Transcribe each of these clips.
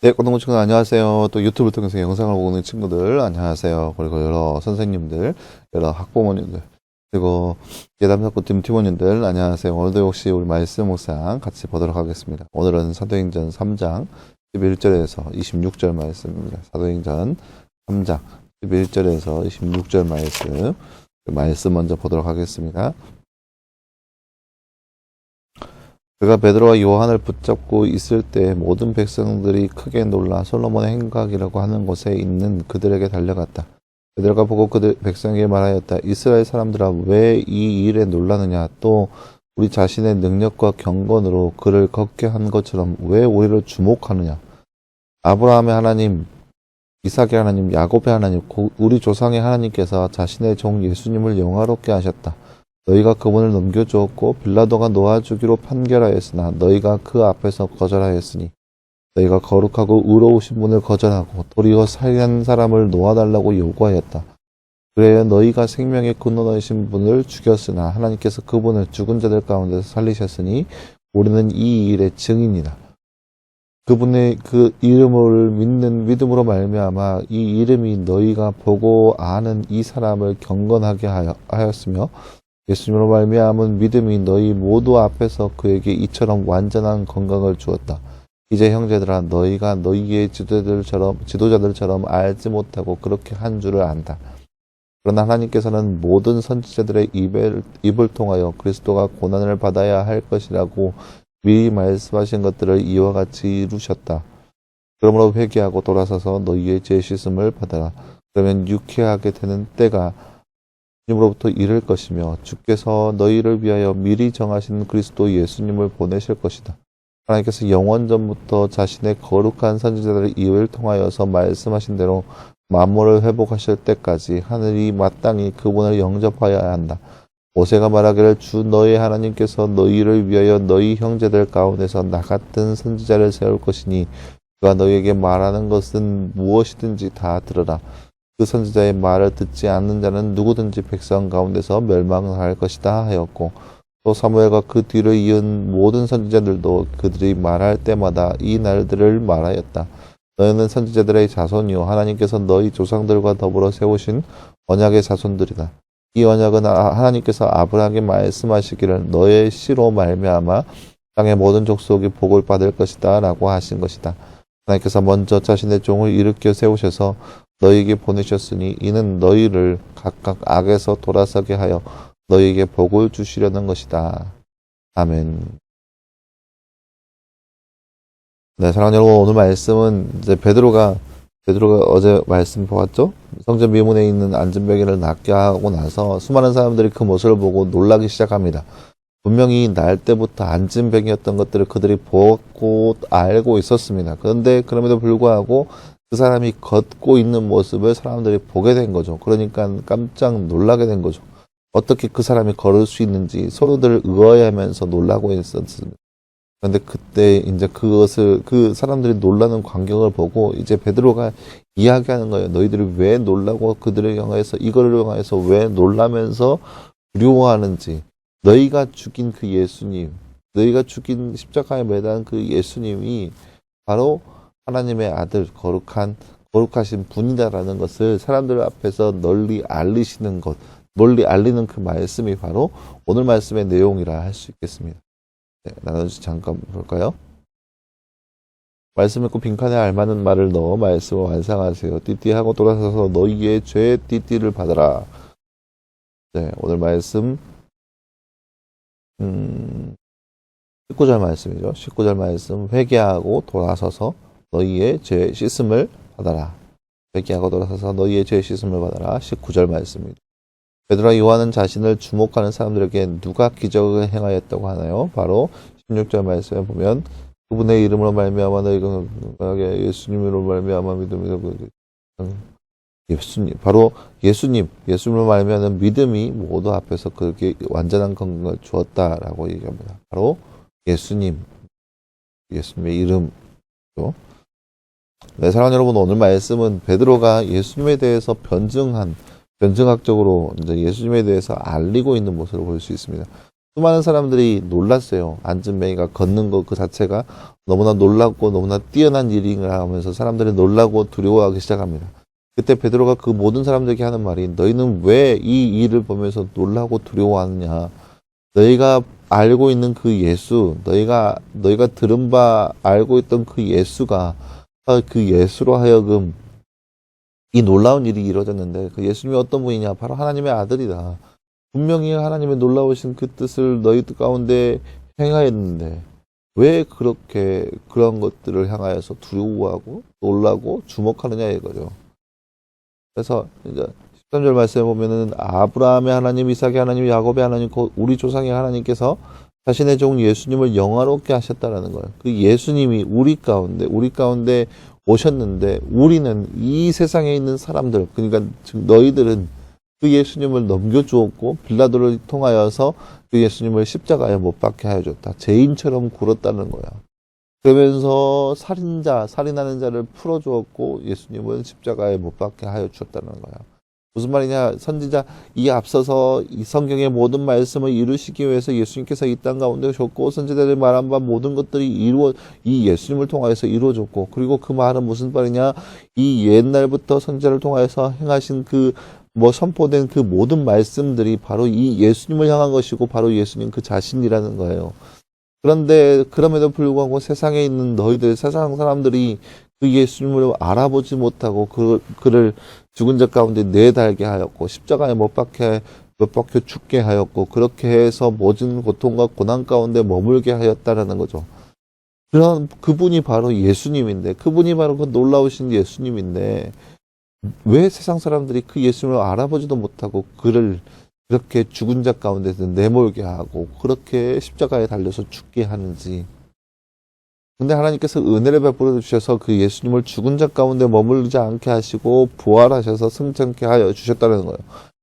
네, 고등부 친구들 안녕하세요. 또 유튜브를 통해서 영상을 보고 있는 친구들 안녕하세요. 그리고 여러 선생님들, 여러 학부모님들, 그리고 예담사구팀 팀원님들 안녕하세요. 오늘도 역시 우리 말씀 묵상 같이 보도록 하겠습니다. 오늘은 사도행전 3장 11절에서 26절 말씀입니다. 사도행전 3장 11절에서 26절 말씀 먼저 보도록 하겠습니다. 그가 베드로와 요한을 붙잡고 있을 때 모든 백성들이 크게 놀라 솔로몬의 행각이라고 하는 곳에 있는 그들에게 달려갔다. 베드로가 보고 그들 백성에게 말하였다. 이스라엘 사람들아, 왜 이 일에 놀라느냐? 또 우리 자신의 능력과 경건으로 그를 걷게 한 것처럼 왜 우리를 주목하느냐? 아브라함의 하나님, 이삭의 하나님, 야곱의 하나님, 우리 조상의 하나님께서 자신의 종 예수님을 영화롭게 하셨다. 너희가 그분을 넘겨주었고 빌라도가 놓아주기로 판결하였으나 너희가 그 앞에서 거절하였으니 너희가 거룩하고 의로우신 분을 거절하고 도리어 살인한 사람을 놓아달라고 요구하였다. 그래야 너희가 생명의 근원이신 분을 죽였으나 하나님께서 그분을 죽은 자들 가운데서 살리셨으니 우리는 이 일의 증인이다. 그분의 그 이름을 믿는 믿음으로 말미암아 이 이름이 너희가 보고 아는 이 사람을 경건하게 하였으며 예수님으로 말미암은 믿음이 너희 모두 앞에서 그에게 이처럼 완전한 건강을 주었다. 이제 형제들아, 너희가 너희의 지도자들처럼 알지 못하고 그렇게 한 줄을 안다. 그러나 하나님께서는 모든 선지자들의 입을 통하여 그리스도가 고난을 받아야 할 것이라고 미리 말씀하신 것들을 이와 같이 이루셨다. 그러므로 회개하고 돌아서서 너희의 죄 씻음을 받아라. 그러면 유쾌하게 되는 때가 주님으로부터 이를 것이며 주께서 너희를 위하여 미리 정하신 그리스도 예수님을 보내실 것이다. 하나님께서 영원 전부터 자신의 거룩한 선지자들의 입을 통하여서 말씀하신 대로 만물을 회복하실 때까지 하늘이 마땅히 그분을 영접하여야 한다. 모세가 말하기를 주 너희 하나님께서 너희를 위하여 너희 형제들 가운데서 나 같은 선지자를 세울 것이니 그가 너희에게 말하는 것은 무엇이든지 다 들으라. 그 선지자의 말을 듣지 않는 자는 누구든지 백성 가운데서 멸망할 것이다 하였고, 또 사무엘과 그 뒤를 이은 모든 선지자들도 그들이 말할 때마다 이 날들을 말하였다. 너희는 선지자들의 자손이요 하나님께서 너희 조상들과 더불어 세우신 언약의 자손들이다. 이 언약은 하나님께서 아브라함에게 말씀하시기를 너의 씨로 말미암아 땅의 모든 족속이 복을 받을 것이다 라고 하신 것이다. 하나님께서 먼저 자신의 종을 일으켜 세우셔서 너희에게 보내셨으니 이는 너희를 각각 악에서 돌아서게 하여 너희에게 복을 주시려는 것이다. 아멘. 네, 사랑하는 여러분, 오늘 말씀은 이제 베드로가 어제 말씀 보았죠? 성전 미문에 있는 안전병기를 낫게 하고 나서 수많은 사람들이 그 모습을 보고 놀라기 시작합니다. 분명히 날 때부터 안진병이었던 것들을 그들이 보고 알고 있었습니다. 그런데 그럼에도 불구하고 그 사람이 걷고 있는 모습을 사람들이 보게 된 거죠. 그러니까 깜짝 놀라게 된 거죠. 어떻게 그 사람이 걸을 수 있는지 서로들 의아해하면서 놀라고 있었습니다. 그런데 그때 이제 그 사람들이 놀라는 광경을 보고 이제 베드로가 이야기하는 거예요. 너희들이 왜 놀라고 그들을 향해서 이거를 향해서 왜 놀라면서 두려워하는지. 너희가 죽인 그 예수님, 너희가 죽인 십자가에 매단 그 예수님이 바로 하나님의 아들, 거룩하신 분이다라는 것을 사람들 앞에서 널리 알리시는 것, 널리 알리는 그 말씀이 바로 오늘 말씀의 내용이라 할 수 있겠습니다. 네, 나눠서 잠깐 볼까요? 말씀 읽고 빈칸에 알맞는 말을 넣어 말씀을 완성하세요. 띠띠하고 돌아서서 너희의 죄 띠띠를 받아라. 네, 오늘 말씀 19절 말씀이죠. 19절 말씀 회개하고 돌아서서 너희의 죄 씻음을 받아라. 회개하고 돌아서서 너희의 죄 씻음을 받아라. 19절 말씀입니다. 베드로와 요한은 자신을 주목하는 사람들에게 누가 기적을 행하였다고 하나요? 바로 16절 말씀에 보면 그분의 이름으로 말미암아 너희가 예수님으로 말미암아 믿음이 바로 예수님으로 말미암은 믿음이 모두 앞에서 그렇게 완전한 건강을 주었다라고 얘기합니다. 바로 예수님의 이름이죠. 네, 사랑하는 여러분, 오늘 말씀은 베드로가 예수님에 대해서 변증학적으로 이제 예수님에 대해서 알리고 있는 모습을 볼 수 있습니다. 수많은 사람들이 놀랐어요. 안진뱅이가 걷는 것 그 자체가 너무나 놀랍고 너무나 뛰어난 일인가 하면서 사람들이 놀라고 두려워하기 시작합니다. 그때 베드로가 그 모든 사람들에게 하는 말이 너희는 왜 이 일을 보면서 놀라고 두려워하느냐. 너희가 알고 있는 그 예수, 너희가 들은 바 알고 있던 그 예수가 그 예수로 하여금 이 놀라운 일이 이루어졌는데 그 예수님이 어떤 분이냐? 바로 하나님의 아들이다. 분명히 하나님의 놀라우신 그 뜻을 너희 가운데 행하였는데 왜 그렇게 그런 것들을 향하여서 두려워하고 놀라고 주목하느냐 이거죠. 그래서 이제 13절 말씀에 보면은 아브라함의 하나님, 이삭의 하나님, 야곱의 하나님, 우리 조상의 하나님께서 자신의 종 예수님을 영화롭게 하셨다라는 거예요. 그 예수님이 우리 가운데 오셨는데 우리는 이 세상에 있는 사람들, 그러니까 즉 너희들은 그 예수님을 넘겨주었고 빌라도를 통하여서 그 예수님을 십자가에 못 박게 하여 줬다. 죄인처럼 굴었다는 거야. 그러면서 살인하는 자를 풀어주었고 예수님은 십자가에 못 박게 하여 주었다는 거야. 무슨 말이냐? 선지자 이 앞서서 이 성경의 모든 말씀을 이루시기 위해서 예수님께서 이 땅 가운데 오셨고 선지자들이 말한 바 모든 것들이 이 예수님을 통하여서 이루어졌고 그리고 그 말은 무슨 말이냐? 이 옛날부터 선지자를 통하여서 행하신 선포된 그 모든 말씀들이 바로 이 예수님을 향한 것이고 바로 예수님 그 자신이라는 거예요. 그런데 그럼에도 불구하고 세상에 있는 너희들 세상 사람들이 그 예수님을 알아보지 못하고 그를 죽은 자 가운데 내달게 하였고 십자가에 못 박혀 죽게 하였고 그렇게 해서 모든 고통과 고난 가운데 머물게 하였다라는 거죠. 그런 그분이 바로 예수님인데 그분이 바로 그 놀라우신 예수님인데 왜 세상 사람들이 그 예수님을 알아보지도 못하고 그를 그렇게 죽은 자 가운데서 내몰게 하고 그렇게 십자가에 달려서 죽게 하는지. 근데 하나님께서 은혜를 베풀어 주셔서 그 예수님을 죽은 자 가운데 머물지 않게 하시고 부활하셔서 승천케 하여 주셨다는 거예요.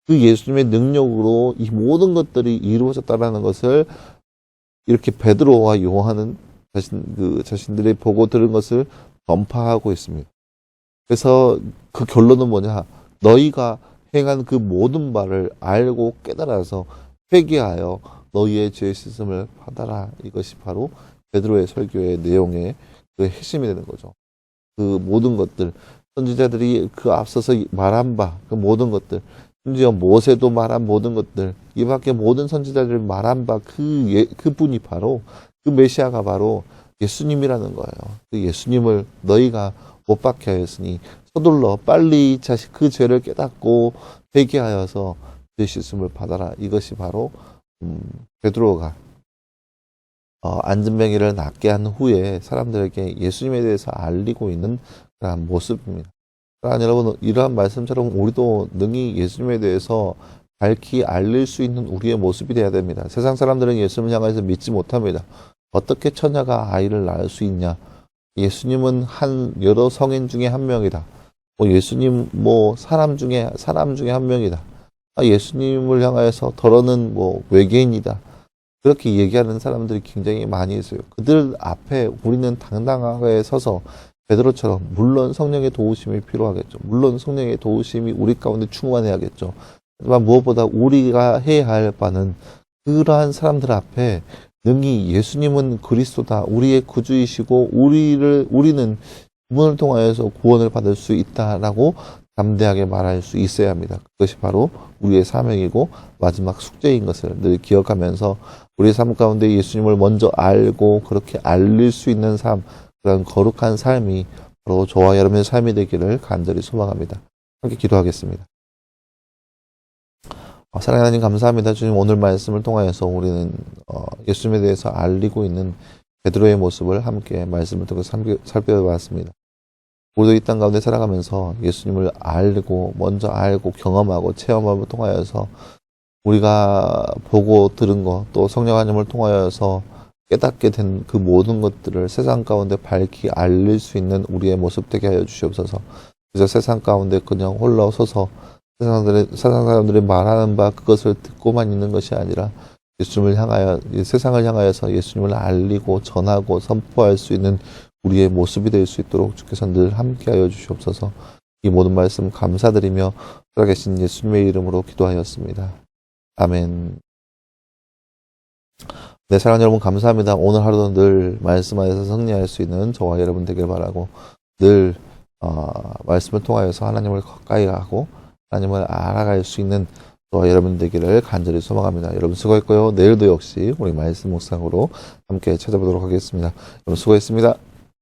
그 예수님의 능력으로 이 모든 것들이 이루어졌다는 것을 이렇게 베드로와 요한은 자신들이 보고 들은 것을 전파하고 있습니다. 그래서 그 결론은 뭐냐? 너희가 행한 그 모든 바를 알고 깨달아서 회개하여 너희의 죄 씻음을 받아라. 이것이 바로 베드로의 설교의 내용의 그 핵심이 되는 거죠. 그 모든 것들, 선지자들이 그 앞서서 말한 바, 그 모든 것들, 심지어 모세도 말한 모든 것들, 이 밖에 모든 선지자들이 말한 바 그분이 바로 그 메시아가 바로 예수님이라는 거예요. 그 예수님을 너희가 못 박혀 하였으니 서둘러 빨리 그 죄를 깨닫고 회개하여서 죄 씻음을 받아라. 이것이 바로 베드로가 안진뱅이를 낫게 한 후에 사람들에게 예수님에 대해서 알리고 있는 그런 모습입니다. 그러니까 여러분 이러한 말씀처럼 우리도 능히 예수님에 대해서 밝히 알릴 수 있는 우리의 모습이 되어야 됩니다. 세상 사람들은 예수님을 향해서 믿지 못합니다. 어떻게 처녀가 아이를 낳을 수 있냐? 예수님은 여러 성인 중에 한 명이다. 예수님 사람 중에 한 명이다. 예수님을 향해서 더러는 외계인이다. 그렇게 얘기하는 사람들이 굉장히 많이 있어요. 그들 앞에 우리는 당당하게 서서 베드로처럼 물론 성령의 도우심이 필요하겠죠. 물론 성령의 도우심이 우리 가운데 충만해야겠죠. 하지만 무엇보다 우리가 해야 할 바는 그러한 사람들 앞에 능히 예수님은 그리스도다. 우리의 구주이시고 우리는 그분을 통하여서 구원을 받을 수 있다라고 담대하게 말할 수 있어야 합니다. 그것이 바로 우리의 사명이고 마지막 숙제인 것을 늘 기억하면서 우리의 삶 가운데 예수님을 먼저 알고 그렇게 알릴 수 있는 삶, 그런 거룩한 삶이 바로 저와 여러분의 삶이 되기를 간절히 소망합니다. 함께 기도하겠습니다. 사랑하는 하나님 감사합니다. 주님 오늘 말씀을 통하여서 우리는 예수님에 대해서 알리고 있는 베드로의 모습을 함께 말씀을 통해 살펴봤습니다. 우리도 이 땅 가운데 살아가면서 예수님을 먼저 알고 경험하고 체험을 통하여서 우리가 보고 들은 것 또 성령 하나님을 통하여서 깨닫게 된 그 모든 것들을 세상 가운데 밝히 알릴 수 있는 우리의 모습 되게 하여 주시옵소서. 그래서 세상 가운데 그냥 홀로 서서 세상 사람들이 말하는 바 그것을 듣고만 있는 것이 아니라 세상을 향하여서 예수님을 알리고 전하고 선포할 수 있는 우리의 모습이 될 수 있도록 주께서 늘 함께하여 주시옵소서. 이 모든 말씀 감사드리며 살아계신 예수님의 이름으로 기도하였습니다. 아멘. 네, 사랑하는 여러분 감사합니다. 오늘 하루도 늘 말씀 안에서 승리할 수 있는 저와 여러분 되길 바라고 늘 말씀을 통하여서 하나님을 가까이 하고 하나님을 알아갈 수 있는 저와 여러분 되기를 간절히 소망합니다. 여러분 수고했고요. 내일도 역시 우리 말씀 묵상으로 함께 찾아보도록 하겠습니다. 여러분 수고했습니다.